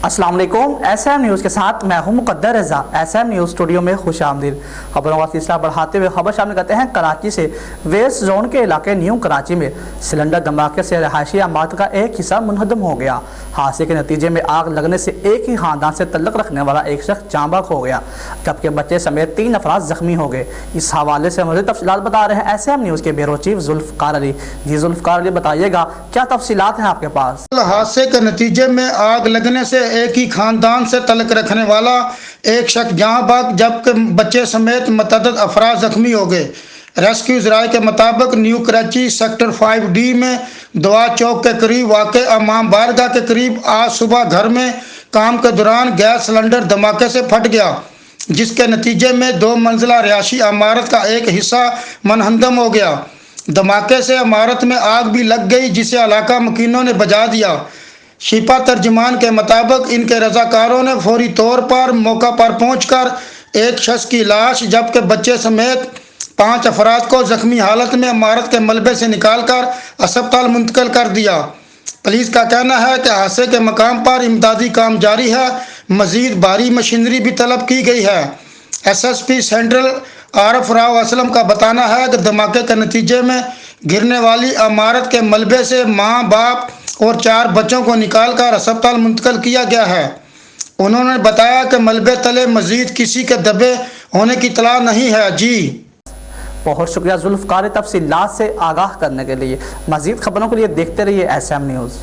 अस्सलाम वालेकुम। SM news के साथ मैं हूं मुकद्दर रज़ा। SM न्यूज़ स्टूडियो में खुश आमदीद। खबरों का सिलसिला बढ़ाते हुए खबर शामिल करते हैं कराची से। वेस्ट जोन के इलाके न्यू कराची में सिलेंडर धमाके से रहायशी इमारत का एक हिस्सा मुनहदम हो गया। हादसे के नतीजे में आग लगने से एक ही खानदान से तल्लुक़ रखने वाला एक शख्स जाँ बहक हो गया, जबकि बच्चे समेत 3 अफराद जख्मी हो गए। इस हवाले से मज़ीद तफसीलात बता रहे हैं SM न्यूज़ के ब्यूरो चीफ जुल्फ़कार अली। जी जुल्फ़कार अली, बताइएगा क्या तफसीलात हैं आपके पास? हादसे के नतीजे में आग लगने से एक ही खानदान से तल्लुक़ रखने वाला एक शख्स जाँ बहक, जबकि बच्चे समेत मतअद्दिद अफराद जख्मी हो गए। रेस्क्यू ज़राए के मुताबिक न्यू कराची सेक्टर 5D में दुआ चौक के करीब वाक़ इमाम बारगाह के करीब आज सुबह घर में काम के दौरान गैस सिलेंडर धमाके से फट गया, जिसके नतीजे में 2 मंजिला रिहायशी इमारत का एक हिस्सा मुनहदम हो गया। धमाके से इमारत में आग भी लग गई, जिसे इलाका मकीनों ने बुझा दिया। शिपा तर्जुमान के मुताबिक इनके रजाकारों ने फौरी तौर पर मौका पर पहुंचकर एक शख्स की लाश जबकि बच्चे समेत 5 अफराद को जख्मी हालत में इमारत के मलबे से निकालकर अस्पताल मुंतकिल कर दिया। पुलिस का कहना है कि हादसे के मकाम पर इमदादी काम जारी है। मजीद भारी मशीनरी भी तलब की गई है। SSP सेंट्रल आरफ राव असलम का बताना है कि धमाके के नतीजे में गिरने वाली इमारत के मलबे से माँ, बाप और 4 बच्चों को निकालकर अस्पताल मुंतकिल किया गया है। उन्होंने बताया कि मलबे तले मजीद किसी के दबे होने की इत्तला नहीं है। जी बहुत शुक्रिया जुल्फ़कार, तफसीलात से आगाह करने के लिए। मज़ीद खबरों के लिए देखते रहिए SM न्यूज़।